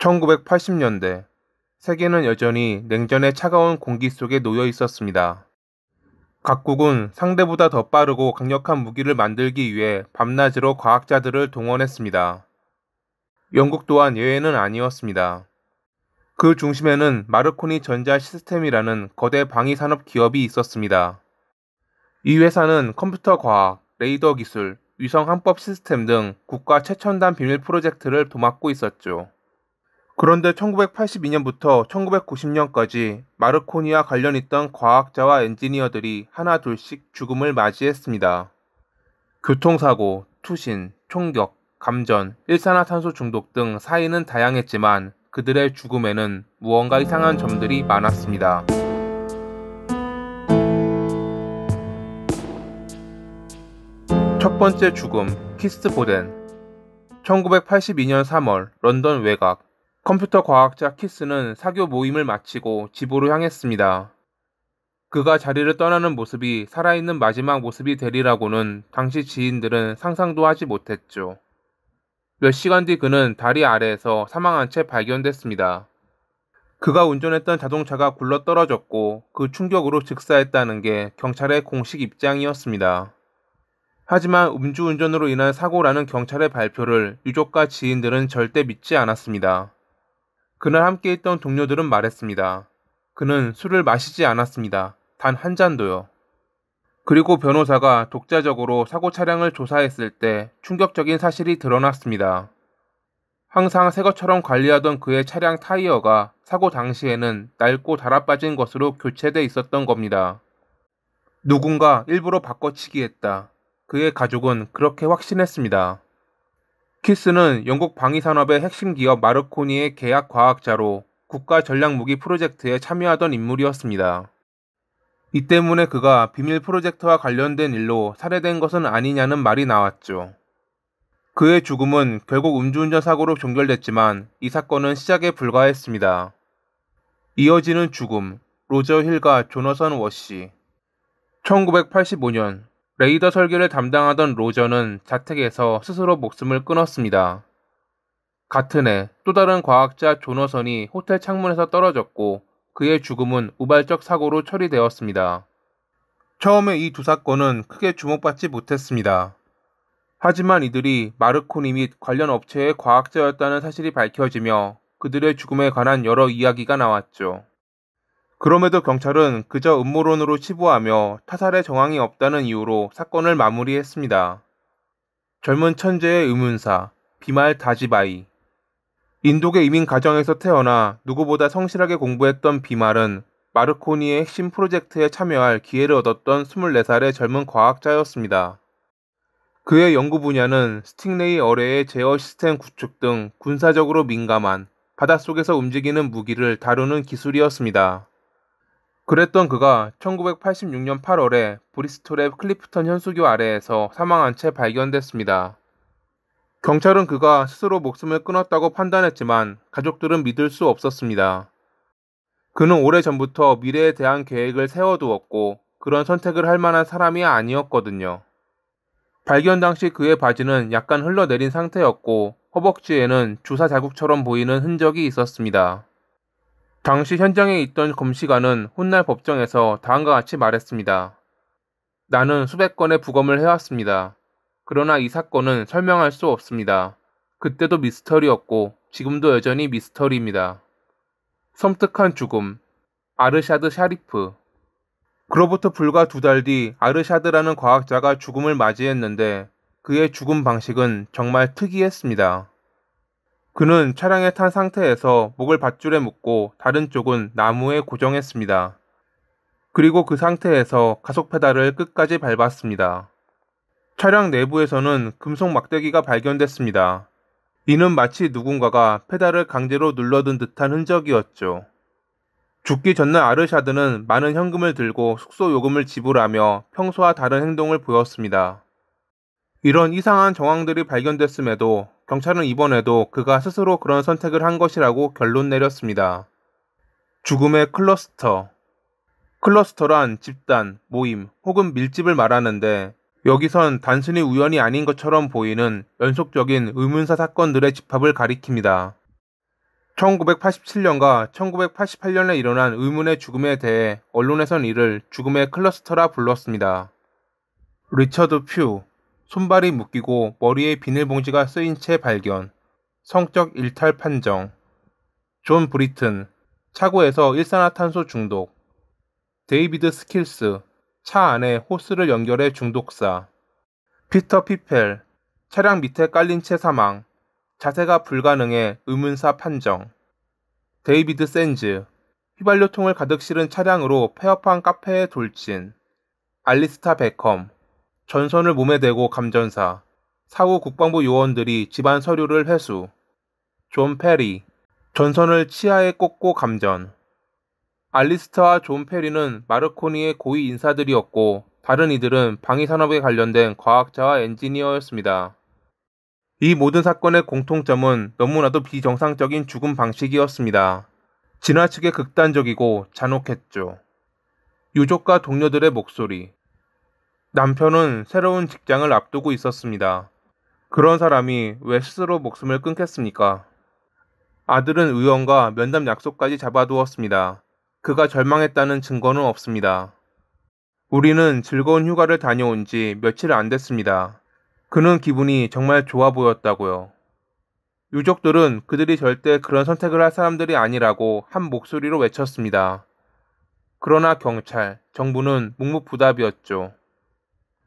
1980년대, 세계는 여전히 냉전의 차가운 공기 속에 놓여 있었습니다. 각국은 상대보다 더 빠르고 강력한 무기를 만들기 위해 밤낮으로 과학자들을 동원했습니다. 영국 또한 예외는 아니었습니다. 그 중심에는 마르코니 전자 시스템이라는 거대 방위산업 기업이 있었습니다. 이 회사는 컴퓨터 과학, 레이더 기술, 위성 항법 시스템 등 국가 최첨단 비밀 프로젝트를 도맡고 있었죠. 그런데 1982년부터 1990년까지 마르코니와 관련 있던 과학자와 엔지니어들이 하나 둘씩 죽음을 맞이했습니다. 교통사고, 투신, 총격, 감전, 일산화탄소 중독 등 사인은 다양했지만 그들의 죽음에는 무언가 이상한 점들이 많았습니다. 첫 번째 죽음, 키스 보덴. 1982년 3월 런던 외곽. 컴퓨터 과학자 키스는 사교 모임을 마치고 집으로 향했습니다. 그가 자리를 떠나는 모습이 살아있는 마지막 모습이 되리라고는 당시 지인들은 상상도 하지 못했죠. 몇 시간 뒤 그는 다리 아래에서 사망한 채 발견됐습니다. 그가 운전했던 자동차가 굴러떨어졌고 그 충격으로 즉사했다는 게 경찰의 공식 입장이었습니다. 하지만 음주운전으로 인한 사고라는 경찰의 발표를 유족과 지인들은 절대 믿지 않았습니다. 그날 함께 있던 동료들은 말했습니다. 그는 술을 마시지 않았습니다. 단 한 잔도요. 그리고 변호사가 독자적으로 사고 차량을 조사했을 때 충격적인 사실이 드러났습니다. 항상 새 것처럼 관리하던 그의 차량 타이어가 사고 당시에는 낡고 달아빠진 것으로 교체돼 있었던 겁니다. 누군가 일부러 바꿔치기 했다. 그의 가족은 그렇게 확신했습니다. 키스는 영국 방위산업의 핵심 기업 마르코니의 계약 과학자로 국가 전략무기 프로젝트에 참여하던 인물이었습니다. 이 때문에 그가 비밀 프로젝트와 관련된 일로 살해된 것은 아니냐는 말이 나왔죠. 그의 죽음은 결국 음주운전 사고로 종결됐지만 이 사건은 시작에 불과했습니다. 이어지는 죽음, 로저 힐과 조너선 워시. 1985년 레이더 설계를 담당하던 로저는 자택에서 스스로 목숨을 끊었습니다. 같은 해 또 다른 과학자 조너선이 호텔 창문에서 떨어졌고 그의 죽음은 우발적 사고로 처리되었습니다. 처음에 이 두 사건은 크게 주목받지 못했습니다. 하지만 이들이 마르코니 및 관련 업체의 과학자였다는 사실이 밝혀지며 그들의 죽음에 관한 여러 이야기가 나왔죠. 그럼에도 경찰은 그저 음모론으로 치부하며 타살의 정황이 없다는 이유로 사건을 마무리했습니다. 젊은 천재의 의문사, 비말 다지바이. 인도계 이민 가정에서 태어나 누구보다 성실하게 공부했던 비말은 마르코니의 핵심 프로젝트에 참여할 기회를 얻었던 24살의 젊은 과학자였습니다. 그의 연구 분야는 스팅레이 어뢰의 제어 시스템 구축 등 군사적으로 민감한 바닷속에서 움직이는 무기를 다루는 기술이었습니다. 그랬던 그가 1986년 8월에 브리스톨의 클리프턴 현수교 아래에서 사망한 채 발견됐습니다. 경찰은 그가 스스로 목숨을 끊었다고 판단했지만 가족들은 믿을 수 없었습니다. 그는 오래전부터 미래에 대한 계획을 세워두었고 그런 선택을 할 만한 사람이 아니었거든요. 발견 당시 그의 바지는 약간 흘러내린 상태였고 허벅지에는 주사 자국처럼 보이는 흔적이 있었습니다. 당시 현장에 있던 검시관은 훗날 법정에서 다음과 같이 말했습니다. 나는 수백 건의 부검을 해왔습니다. 그러나 이 사건은 설명할 수 없습니다. 그때도 미스터리였고 지금도 여전히 미스터리입니다. 섬뜩한 죽음, 아르샤드 샤리프. 그로부터 불과 2달 뒤 아르샤드라는 과학자가 죽음을 맞이했는데 그의 죽음 방식은 정말 특이했습니다. 그는 차량에 탄 상태에서 목을 밧줄에 묶고 다른 쪽은 나무에 고정했습니다. 그리고 그 상태에서 가속 페달을 끝까지 밟았습니다. 차량 내부에서는 금속 막대기가 발견됐습니다. 이는 마치 누군가가 페달을 강제로 눌러둔 듯한 흔적이었죠. 죽기 전날 아르샤드는 많은 현금을 들고 숙소 요금을 지불하며 평소와 다른 행동을 보였습니다. 이런 이상한 정황들이 발견됐음에도 경찰은 이번에도 그가 스스로 그런 선택을 한 것이라고 결론 내렸습니다. 죽음의 클러스터. 클러스터란 집단, 모임 혹은 밀집을 말하는데 여기선 단순히 우연이 아닌 것처럼 보이는 연속적인 의문사 사건들의 집합을 가리킵니다. 1987년과 1988년에 일어난 의문의 죽음에 대해 언론에선 이를 죽음의 클러스터라 불렀습니다. 리처드 퓨, 손발이 묶이고 머리에 비닐봉지가 쓰인 채 발견, 성적 일탈 판정. 존 브리튼, 차고에서 일산화탄소 중독. 데이비드 스킬스, 차 안에 호스를 연결해 중독사. 피터 피펠, 차량 밑에 깔린 채 사망, 자세가 불가능해 의문사 판정. 데이비드 샌즈, 휘발유통을 가득 실은 차량으로 폐업한 카페에 돌진. 알리스타 베컴, 전선을 몸에 대고 감전사, 사후 국방부 요원들이 집안 서류를 회수. 존 페리, 전선을 치아에 꽂고 감전. 알리스타와 존 페리는 마르코니의 고위 인사들이었고 다른 이들은 방위산업에 관련된 과학자와 엔지니어였습니다. 이 모든 사건의 공통점은 너무나도 비정상적인 죽음 방식이었습니다. 지나치게 극단적이고 잔혹했죠. 유족과 동료들의 목소리. 남편은 새로운 직장을 앞두고 있었습니다. 그런 사람이 왜 스스로 목숨을 끊겠습니까? 아들은 의원과 면담 약속까지 잡아두었습니다. 그가 절망했다는 증거는 없습니다. 우리는 즐거운 휴가를 다녀온 지 며칠 안 됐습니다. 그는 기분이 정말 좋아 보였다고요. 유족들은 그들이 절대 그런 선택을 할 사람들이 아니라고 한 목소리로 외쳤습니다. 그러나 경찰, 정부는 묵묵부답이었죠.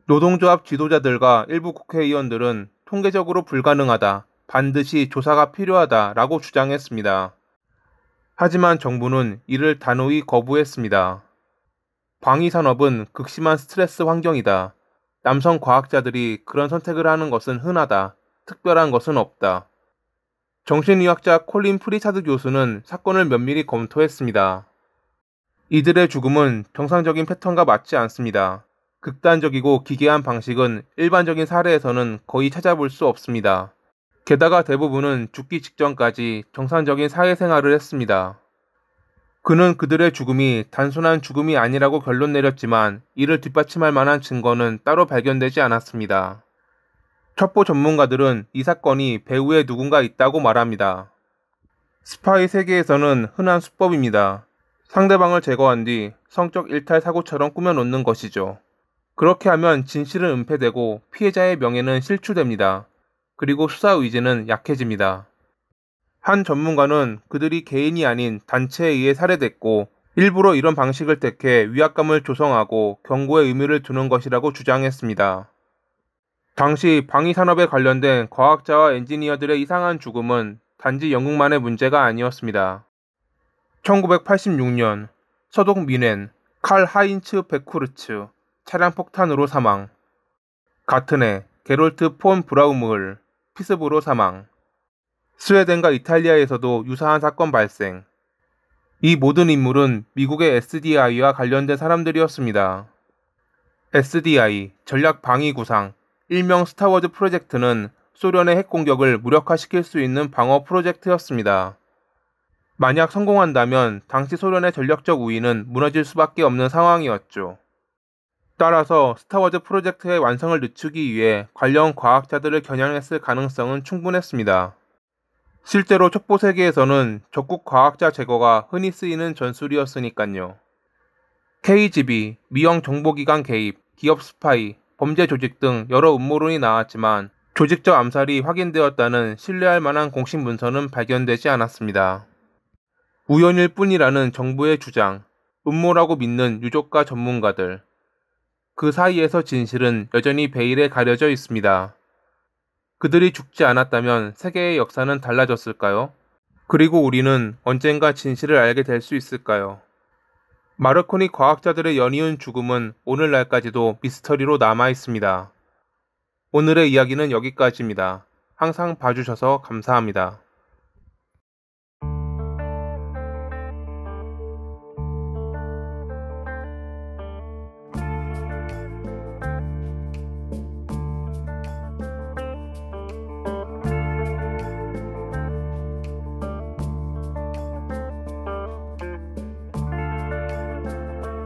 노동조합 지도자들과 일부 국회의원들은 통계적으로 불가능하다, 반드시 조사가 필요하다라고 주장했습니다. 하지만 정부는 이를 단호히 거부했습니다. 방위산업은 극심한 스트레스 환경이다. 남성 과학자들이 그런 선택을 하는 것은 흔하다. 특별한 것은 없다. 정신의학자 콜린 프리차드 교수는 사건을 면밀히 검토했습니다. 이들의 죽음은 정상적인 패턴과 맞지 않습니다. 극단적이고 기괴한 방식은 일반적인 사례에서는 거의 찾아볼 수 없습니다. 게다가 대부분은 죽기 직전까지 정상적인 사회생활을 했습니다. 그는 그들의 죽음이 단순한 죽음이 아니라고 결론 내렸지만 이를 뒷받침할 만한 증거는 따로 발견되지 않았습니다. 첩보 전문가들은 이 사건이 배후에 누군가 있다고 말합니다. 스파이 세계에서는 흔한 수법입니다. 상대방을 제거한 뒤 성적 일탈 사고처럼 꾸며놓는 것이죠. 그렇게 하면 진실은 은폐되고 피해자의 명예는 실추됩니다. 그리고 수사 의지는 약해집니다. 한 전문가는 그들이 개인이 아닌 단체에 의해 살해됐고 일부러 이런 방식을 택해 위압감을 조성하고 경고의 의미를 두는 것이라고 주장했습니다. 당시 방위산업에 관련된 과학자와 엔지니어들의 이상한 죽음은 단지 영국만의 문제가 아니었습니다. 1986년 서독 뮌헨 칼 하인츠 베쿠르츠 차량 폭탄으로 사망. 같은 해 게롤트 폰 브라우무을 피스부로 사망. 스웨덴과 이탈리아에서도 유사한 사건 발생. 이 모든 인물은 미국의 SDI와 관련된 사람들이었습니다. SDI, 전략방위구상, 일명 스타워즈 프로젝트는 소련의 핵 공격을 무력화시킬 수 있는 방어 프로젝트였습니다. 만약 성공한다면 당시 소련의 전력적 우위는 무너질 수밖에 없는 상황이었죠. 따라서 스타워즈 프로젝트의 완성을 늦추기 위해 관련 과학자들을 겨냥했을 가능성은 충분했습니다. 실제로 첩보 세계에서는 적국 과학자 제거가 흔히 쓰이는 전술이었으니깐요. KGB, 미영 정보기관 개입, 기업 스파이, 범죄 조직 등 여러 음모론이 나왔지만 조직적 암살이 확인되었다는 신뢰할 만한 공식 문서는 발견되지 않았습니다. 우연일 뿐이라는 정부의 주장, 음모라고 믿는 유족과 전문가들. 그 사이에서 진실은 여전히 베일에 가려져 있습니다. 그들이 죽지 않았다면 세계의 역사는 달라졌을까요? 그리고 우리는 언젠가 진실을 알게 될 수 있을까요? 마르코니 과학자들의 연이은 죽음은 오늘날까지도 미스터리로 남아 있습니다. 오늘의 이야기는 여기까지입니다. 항상 봐주셔서 감사합니다.